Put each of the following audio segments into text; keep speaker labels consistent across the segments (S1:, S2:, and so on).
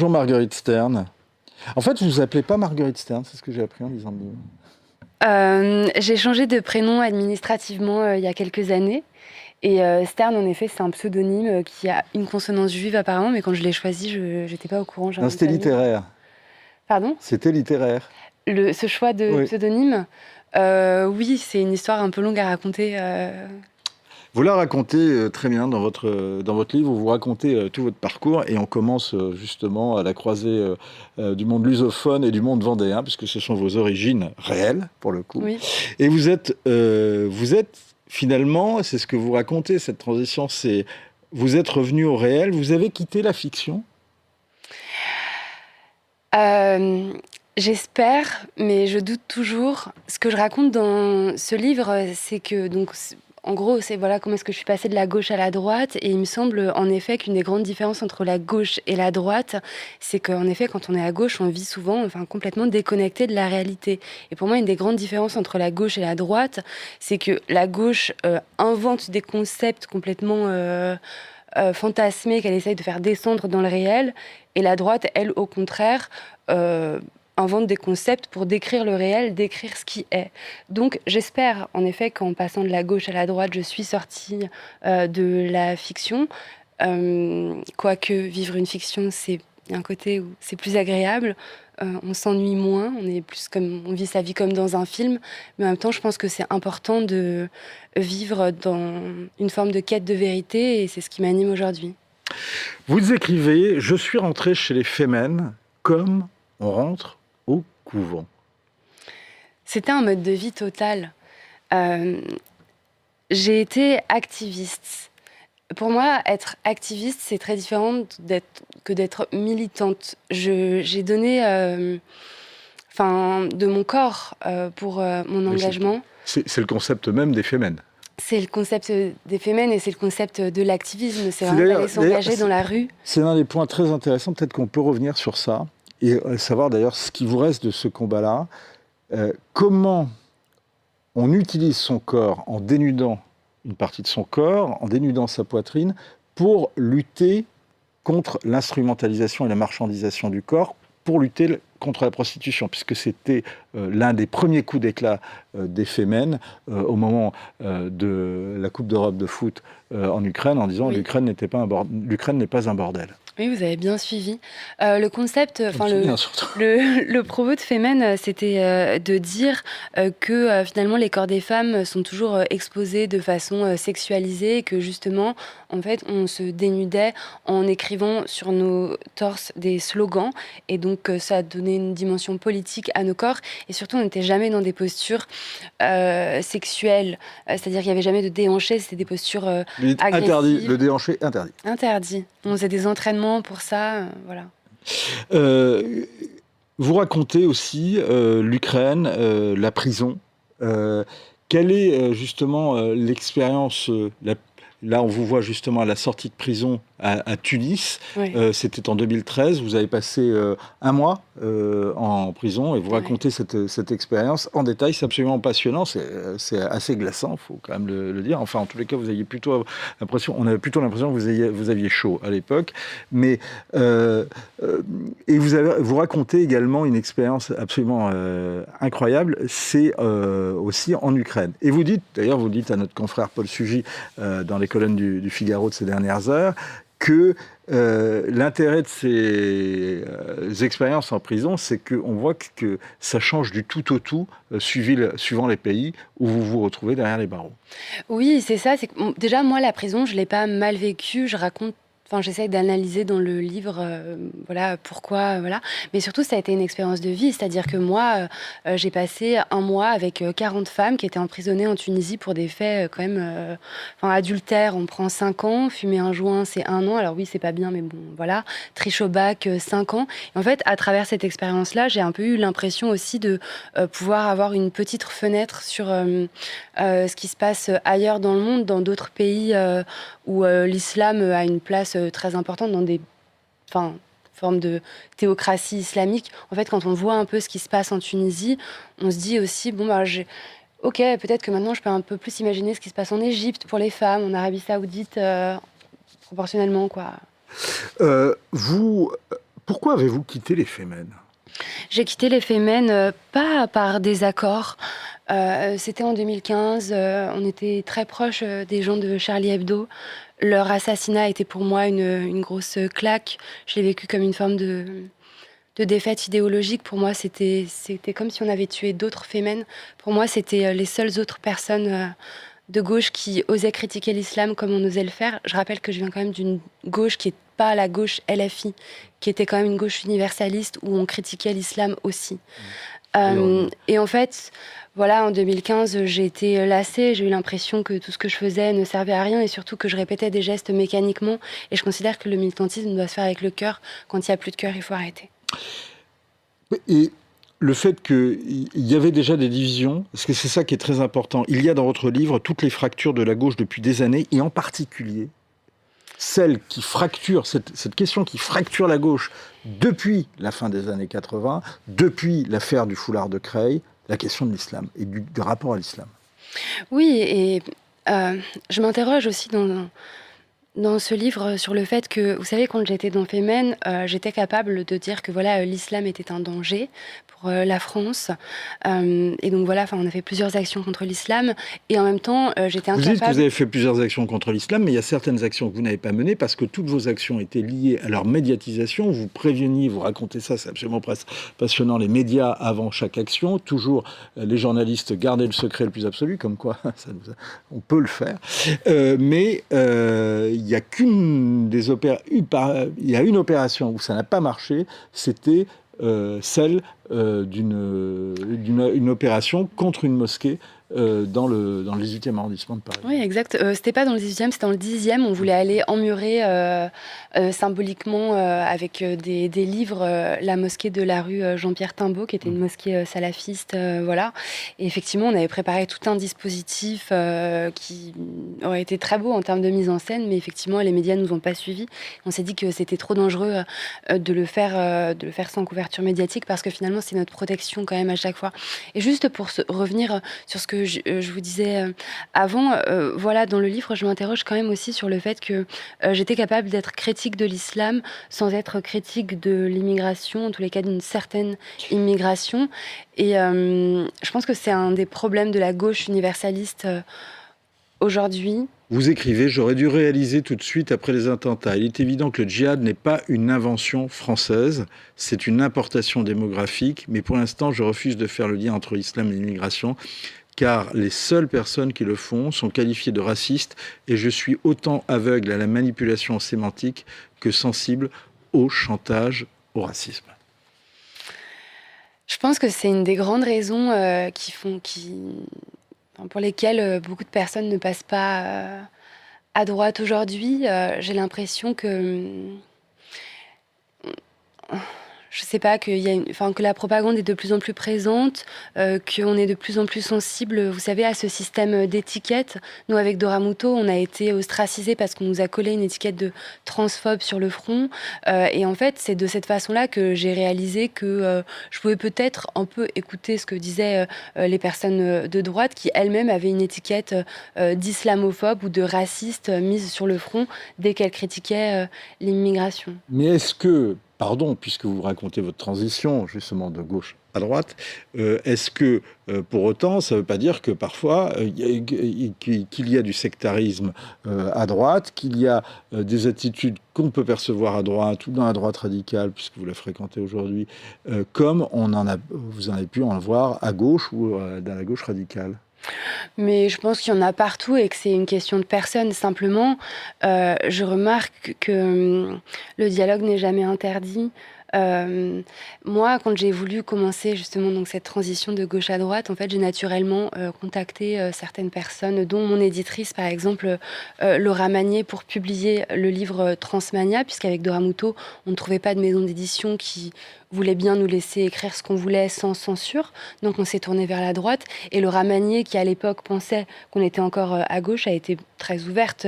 S1: Bonjour Marguerite Stern. En fait, vous vous appelez pas Marguerite Stern, c'est ce que j'ai appris en lisant le livre.
S2: J'ai changé de prénom administrativement il y a quelques années. Et Stern, en effet, c'est un pseudonyme qui a une consonance juive apparemment, mais quand je l'ai choisi, je n'étais pas au courant, j'ai un
S1: Non,
S2: nom de
S1: c'était
S2: famille.
S1: littéraire.
S2: Pardon?
S1: C'était littéraire.
S2: Ce choix de
S1: Oui.
S2: pseudonyme, oui, c'est une histoire un peu longue à raconter.
S1: Vous la racontez très bien dans votre livre, où vous racontez tout votre parcours et on commence justement à la croisée du monde lusophone et du monde vendéen, puisque ce sont vos origines réelles, pour le coup.
S2: Oui.
S1: Et vous êtes finalement, c'est ce que vous racontez, cette transition, c'est vous êtes revenu au réel, vous avez quitté la fiction.
S2: Euh, J'espère, mais je doute toujours. Ce que je raconte dans ce livre, c'est que, donc, en gros, c'est voilà comment est-ce que je suis passée de la gauche à la droite. Et il me semble, en effet, qu'une des grandes différences entre la gauche et la droite, c'est qu'en effet, quand on est à gauche, on vit souvent, enfin, complètement déconnecté de la réalité. Et pour moi, une des grandes différences entre la gauche et la droite, c'est que la gauche invente des concepts complètement fantasmés qu'elle essaye de faire descendre dans le réel. Et la droite, elle, au contraire, euh, invente des concepts pour décrire le réel, décrire ce qui est. Donc j'espère en effet qu'en passant de la gauche à la droite, je suis sortie de la fiction. Quoique vivre une fiction, c'est un côté où c'est plus agréable, on s'ennuie moins, on est plus comme on vit sa vie comme dans un film, mais en même temps, je pense que c'est important de vivre dans une forme de quête de vérité, et c'est ce qui m'anime aujourd'hui.
S1: Vous écrivez « Je suis rentré chez les Femen comme on rentre au couvent ».
S2: C'était un mode de vie total. Euh, j'ai été activiste. Pour moi, être activiste, c'est très différent que d'être militante. J'ai donné de mon corps pour mon
S1: Oui,
S2: engagement.
S1: c'est le concept même des Femen.
S2: C'est le concept des Femen et c'est le concept de l'activisme. C'est
S1: C'est
S2: vraiment d'aller
S1: d'ailleurs,
S2: s'engager dans la rue.
S1: c'est l'un des points très intéressants. Peut-être qu'on peut revenir sur ça et savoir d'ailleurs ce qui vous reste de ce combat-là. Comment on utilise son corps en dénudant une partie de son corps, en dénudant sa poitrine, pour lutter contre l'instrumentalisation et la marchandisation du corps, pour lutter contre la prostitution, puisque c'était l'un des premiers coups d'éclat des Femen au moment de la Coupe d'Europe de foot en Ukraine, en disant
S2: Oui.
S1: l'Ukraine n'est pas un bordel.
S2: Oui, vous avez bien suivi. Le concept,
S1: Surtout.
S2: le propos de Femen, c'était de dire que finalement les corps des femmes sont toujours exposés de façon sexualisée, et que justement, en fait, on se dénudait en écrivant sur nos torses des slogans, et donc ça donnait une dimension politique à nos corps, et surtout on n'était jamais dans des postures sexuelles, c'est-à-dire qu'il n'y avait jamais de déhanché, c'était des postures agressives.
S1: Interdit, le déhanché interdit.
S2: Interdit. On faisait des entraînements pour ça, voilà.
S1: Euh, Vous racontez aussi l'Ukraine, la prison. Quelle est justement l'expérience là, on vous voit justement à la sortie de prison à Tunis.
S2: Oui.
S1: C'était en 2013. Vous avez passé un mois en prison et vous racontez cette expérience en détail. C'est absolument passionnant. C'est assez glaçant, il faut quand même le dire. Enfin, en tous les cas, vous aviez plutôt l'impression, on avait plutôt l'impression que vous aviez chaud à l'époque. Mais et vous racontez également une expérience absolument incroyable. C'est aussi en Ukraine. Et vous dites, d'ailleurs, vous dites à notre confrère Paul Sugy dans les colonnes du Figaro de ces dernières heures, que l'intérêt de ces expériences en prison, c'est qu'on voit que ça change du tout au tout, suivant les pays où vous vous retrouvez derrière les barreaux.
S2: Oui, c'est ça. Déjà, moi, la prison, je l'ai pas mal vécue. Je raconte. Enfin, j'essaie d'analyser dans le livre, voilà, pourquoi, voilà. Mais surtout, ça a été une expérience de vie. C'est-à-dire que moi, j'ai passé un mois avec 40 femmes qui étaient emprisonnées en Tunisie pour des faits quand même... adultère, on prend 5 ans. Fumer un joint, c'est 1 an. Alors oui, c'est pas bien, mais bon, voilà. Triche au bac, 5 ans. Et en fait, à travers cette expérience-là, j'ai un peu eu l'impression aussi de pouvoir avoir une petite fenêtre sur ce qui se passe ailleurs dans le monde, dans d'autres pays où l'islam a une place très importante dans des formes de théocratie islamique. En fait, quand on voit un peu ce qui se passe en Tunisie, on se dit aussi, bon, bah, ok, peut-être que maintenant je peux un peu plus imaginer ce qui se passe en Égypte pour les femmes, en Arabie Saoudite, proportionnellement, quoi.
S1: Vous Pourquoi avez-vous quitté les Femen?
S2: J'ai quitté les Femen, pas par désaccord. C'était en 2015, on était très proches des gens de Charlie Hebdo. Leur assassinat était pour moi une grosse claque. Je l'ai vécu comme une forme de défaite idéologique. Pour moi, c'était comme si on avait tué d'autres Femen. Pour moi, c'était les seules autres personnes de gauche qui osaient critiquer l'islam comme on osait le faire. Je rappelle que je viens quand même d'une gauche qui n'est pas la gauche LFI, qui était quand même une gauche universaliste où on critiquait l'islam aussi. Et en fait, voilà, en 2015, j'ai été lassée. J'ai eu l'impression que tout ce que je faisais ne servait à rien et surtout que je répétais des gestes mécaniquement. Et je considère que le militantisme doit se faire avec le cœur. Quand il n'y a plus de cœur, il faut arrêter.
S1: Et le fait qu'il y avait déjà des divisions, parce que c'est ça qui est très important, il y a dans votre livre toutes les fractures de la gauche depuis des années, et en particulier celle qui fracture, cette question qui fracture la gauche depuis la fin des années 80, depuis l'affaire du foulard de Creil, la question de l'islam et du rapport à l'islam.
S2: Oui, et je m'interroge aussi dans ce livre sur le fait que, vous savez, quand j'étais dans Femen, j'étais capable de dire que voilà, l'islam était un danger pour la France. Et donc voilà, on a fait plusieurs actions contre l'islam. Et en même temps, j'étais incapable...
S1: Vous dites que vous avez fait plusieurs actions contre l'islam, mais il y a certaines actions que vous n'avez pas menées parce que toutes vos actions étaient liées à leur médiatisation. Vous préveniez, vous racontez ça, c'est absolument passionnant, les médias avant chaque action. Toujours, les journalistes gardaient le secret le plus absolu, comme quoi on peut le faire. Mais il y a qu'une des il y a une opération où ça n'a pas marché, c'était celle d'une opération contre une mosquée dans le 18e arrondissement de Paris.
S2: Oui, exact. C'était pas dans le 18e, c'était dans le 10e. On voulait aller emmurer symboliquement avec des livres la mosquée de la rue Jean-Pierre Timbaud, qui était une mosquée salafiste. Voilà. Et effectivement, on avait préparé tout un dispositif qui aurait été très beau en termes de mise en scène, mais effectivement, les médias nous ont pas suivis. On s'est dit que c'était trop dangereux de le faire sans couverture médiatique, parce que finalement, c'est notre protection quand même à chaque fois. Et juste pour revenir sur ce que je vous disais avant, voilà, dans le livre, je m'interroge quand même aussi sur le fait que j'étais capable d'être critique de l'islam sans être critique de l'immigration, en tous les cas d'une certaine immigration. Et je pense que c'est un des problèmes de la gauche universaliste aujourd'hui.
S1: Vous écrivez « J'aurais dû réaliser tout de suite après les attentats. Il est évident que le djihad n'est pas une invention française, c'est une importation démographique, mais pour l'instant, je refuse de faire le lien entre l'islam et l'immigration, car les seules personnes qui le font sont qualifiées de racistes, et je suis autant aveugle à la manipulation sémantique que sensible au chantage, au racisme. »
S2: Je pense que c'est une des grandes raisons pour lesquelles beaucoup de personnes ne passent pas à droite aujourd'hui. J'ai l'impression que... je sais pas, que la propagande est de plus en plus présente, qu'on est de plus en plus sensible, vous savez, à ce système d'étiquettes. Nous, avec Dora Muto, on a été ostracisés parce qu'on nous a collé une étiquette de transphobe sur le front. Et en fait, c'est de cette façon-là que j'ai réalisé que je pouvais peut-être un peu écouter ce que disaient les personnes de droite qui elles-mêmes avaient une étiquette d'islamophobe ou de raciste mise sur le front dès qu'elles critiquaient l'immigration.
S1: Mais est-ce que, pardon, puisque vous racontez votre transition justement de gauche à droite, est-ce que pour autant ça ne veut pas dire que parfois qu'il y a du sectarisme à droite, qu'il y a des attitudes qu'on peut percevoir à droite ou dans la droite radicale, puisque vous la fréquentez aujourd'hui, comme vous en avez pu en voir à gauche ou dans la gauche radicale?
S2: Mais je pense qu'il y en a partout et que c'est une question de personne. Simplement, je remarque que le dialogue n'est jamais interdit. Moi, quand j'ai voulu commencer justement donc cette transition de gauche à droite, en fait, j'ai naturellement contacté certaines personnes, dont mon éditrice, par exemple, Laura Magnier, pour publier le livre Transmania, puisqu'avec Dora Muto, on ne trouvait pas de maison d'édition qui voulait bien nous laisser écrire ce qu'on voulait sans censure. Donc on s'est tourné vers la droite. Et Laura Magnier, qui à l'époque pensait qu'on était encore à gauche, a été très ouverte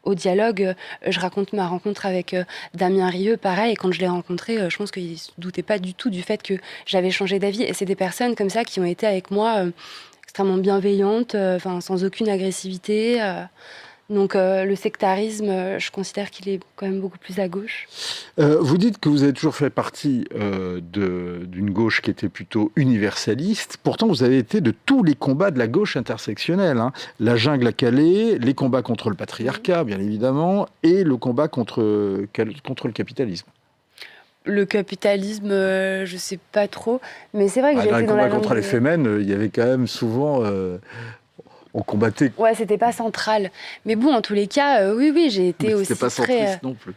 S2: au dialogue. Je raconte ma rencontre avec Damien Rieu, pareil. Et quand je l'ai rencontré, je pense qu'il ne se doutait pas du tout du fait que j'avais changé d'avis. Et c'est des personnes comme ça qui ont été avec moi extrêmement bienveillantes, sans aucune agressivité. Donc le sectarisme, je considère qu'il est quand même beaucoup plus à gauche.
S1: Vous dites que vous avez toujours fait partie d'une gauche qui était plutôt universaliste. Pourtant, vous avez été de tous les combats de la gauche intersectionnelle, hein. La jungle à Calais, les combats contre le patriarcat, bien évidemment, et le combat contre le capitalisme.
S2: Le capitalisme, je sais pas trop, mais c'est vrai que
S1: Dans
S2: j'ai
S1: les
S2: été dans la
S1: combats contre les Femen, il y avait quand même souvent... on combattait...
S2: Ouais, c'était pas central. Mais bon, en tous les cas, oui, j'ai été
S1: Mais
S2: aussi
S1: c'était pas centriste non plus.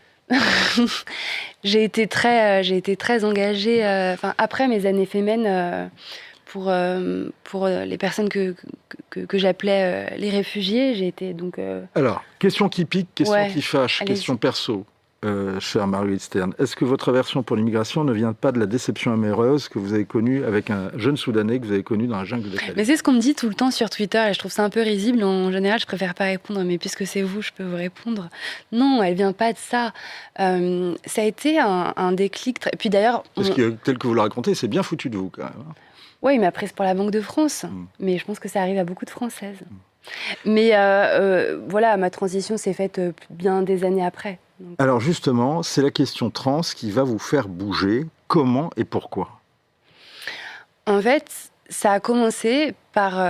S2: j'ai été très engagée, après mes années fémènes, pour les personnes que j'appelais les réfugiés. J'ai été donc...
S1: Alors, question qui pique, question
S2: Ouais,
S1: qui fâche,
S2: allez-y.
S1: question perso. Chère Marguerite Stern, est-ce que votre aversion pour l'immigration ne vient pas de la déception amoureuse que vous avez connue avec un jeune Soudanais que vous avez connu dans la jungle de Calais?
S2: Mais c'est ce qu'on me dit tout le temps sur Twitter et je trouve ça un peu risible. En général, je préfère pas répondre, mais puisque c'est vous, je peux vous répondre. Non, elle vient pas de ça. Ça a été un déclic. Et puis d'ailleurs...
S1: Parce que tel que vous le racontez, c'est bien foutu de vous quand même.
S2: Oui, il m'a prise pour la Banque de France. Mais je pense que ça arrive à beaucoup de Françaises. Mais voilà, ma transition s'est faite bien des années après. Donc...
S1: Alors justement, c'est la question trans qui va vous faire bouger. Comment et pourquoi?
S2: En fait, ça a commencé par...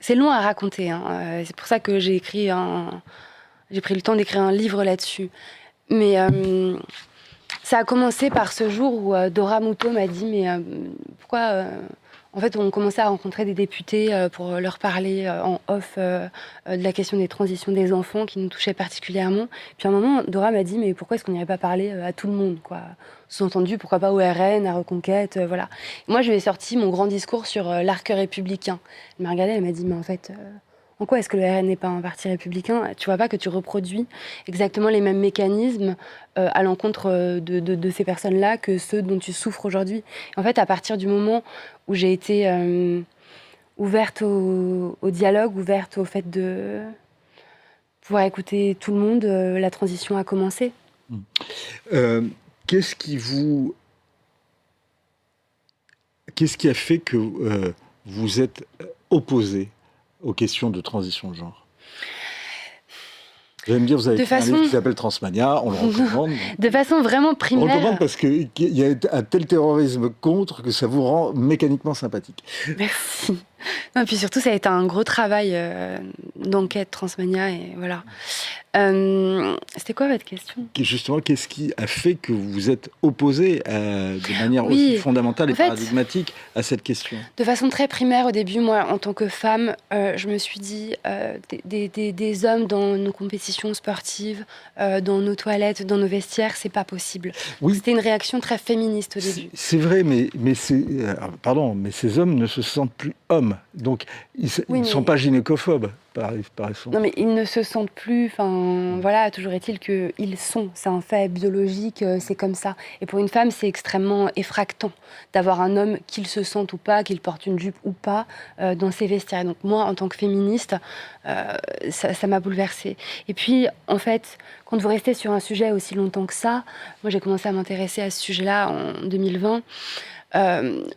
S2: c'est long à raconter, hein. C'est pour ça que j'ai pris le temps d'écrire un livre là-dessus. Mais ça a commencé par ce jour où Dora Muto m'a dit « Mais pourquoi... En fait, on commençait à rencontrer des députés pour leur parler en off de la question des transitions des enfants qui nous touchait particulièrement. Puis à un moment, Dora m'a dit « Mais pourquoi est-ce qu'on n'irait pas parler à tout le monde, quoi ? Sous-entendu, pourquoi pas au RN, à Reconquête, voilà. » Moi, je lui ai sorti mon grand discours sur l'arc républicain. Elle m'a regardée, elle m'a dit « Mais en fait... en quoi est-ce que le RN n'est pas un parti républicain ? Tu vois pas que tu reproduis exactement les mêmes mécanismes à l'encontre de ces personnes-là que ceux dont tu souffres aujourd'hui. En fait, à partir du moment où j'ai été ouverte au dialogue, ouverte au fait de pouvoir écouter tout le monde, la transition a commencé.
S1: Qu'est-ce qui a fait que vous êtes opposé aux questions de transition de genre? Vous allez me dire, vous avez écrit un livre qui s'appelle Transmania, on le recommande.
S2: De façon vraiment
S1: On
S2: primaire.
S1: le recommande parce qu'il y a un tel terrorisme contre que ça vous rend mécaniquement sympathique.
S2: Merci. Non, et puis surtout, ça a été un gros travail d'enquête Transmania, et voilà. C'était quoi votre question ?
S1: Justement, qu'est-ce qui a fait que vous vous êtes opposé de manière aussi fondamentale et paradigmatique à cette question ?
S2: De façon très primaire, au début, moi, en tant que femme, je me suis dit, des hommes dans nos compétitions sportives, dans nos toilettes, dans nos vestiaires, c'est pas possible. Oui. C'était une réaction très féministe au début.
S1: C'est vrai, mais ces hommes ne se sentent plus hommes. Donc, ils ne sont pas gynécophobes.
S2: Non, mais ils ne se sentent plus, voilà, toujours est-il qu'ils sont, c'est un fait biologique, c'est comme ça. Et pour une femme, c'est extrêmement effractant d'avoir un homme, qu'il se sente ou pas, qu'il porte une jupe ou pas, dans ses vestiaires. Et donc moi, en tant que féministe, ça m'a bouleversée. Et puis, en fait, quand vous restez sur un sujet aussi longtemps que ça, moi j'ai commencé à m'intéresser à ce sujet-là en 2020,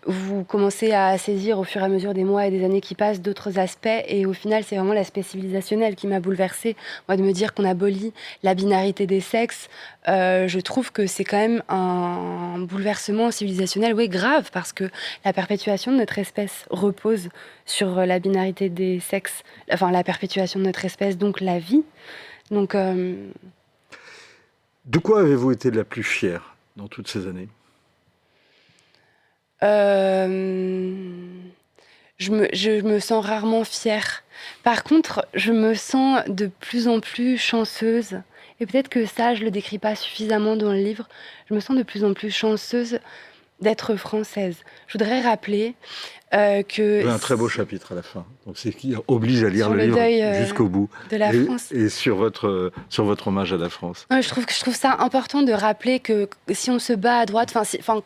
S2: vous commencez à saisir au fur et à mesure des mois et des années qui passent d'autres aspects, et au final c'est vraiment l'aspect civilisationnel qui m'a bouleversée. Moi, de me dire qu'on abolit la binarité des sexes, je trouve que c'est quand même un bouleversement civilisationnel, oui, grave, parce que la perpétuation de notre espèce repose sur la binarité des sexes, enfin la perpétuation de notre espèce, donc la vie. Donc,
S1: de quoi avez-vous été la plus fière dans toutes ces années ?
S2: Je me sens rarement fière. Par contre, je me sens de plus en plus chanceuse. Et peut-être que ça, je le décris pas suffisamment dans le livre. Je me sens de plus en plus chanceuse d'être française. Je voudrais rappeler que...
S1: Il y a un très beau chapitre à la fin. Donc c'est qui oblige à lire le livre jusqu'au bout.
S2: De la France.
S1: Et sur votre hommage à la France.
S2: Ouais, je trouve ça important de rappeler que si on se bat à droite,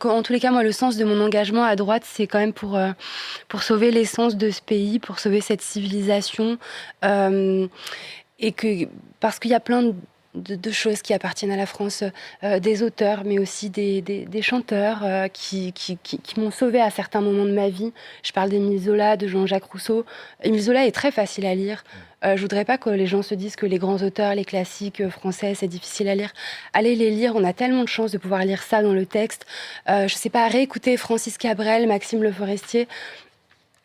S2: en tous les cas, moi, le sens de mon engagement à droite, c'est quand même pour sauver l'essence de ce pays, pour sauver cette civilisation. Et parce qu'il y a plein de... de choses qui appartiennent à la France, des auteurs, mais aussi des chanteurs qui m'ont sauvée à certains moments de ma vie. Je parle d'Émile Zola, de Jean-Jacques Rousseau. Émile Zola est très facile à lire. Je voudrais pas que les gens se disent que les grands auteurs, les classiques français, c'est difficile à lire. Allez les lire, on a tellement de chance de pouvoir lire ça dans le texte. Je sais pas, réécouter Francis Cabrel, Maxime Le Forestier.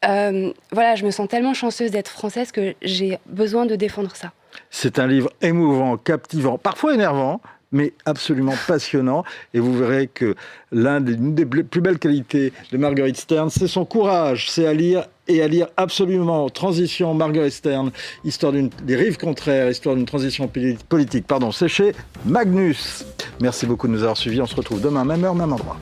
S2: Voilà, je me sens tellement chanceuse d'être française que j'ai besoin de défendre ça.
S1: C'est un livre émouvant, captivant, parfois énervant, mais absolument passionnant. Et vous verrez que l'une des plus belles qualités de Marguerite Stern, c'est son courage. C'est à lire et à lire absolument. Transition, Marguerite Stern, histoire des rives contraires, histoire d'une transition politique. C'est chez Magnus. Merci beaucoup de nous avoir suivis. On se retrouve demain, même heure, même endroit.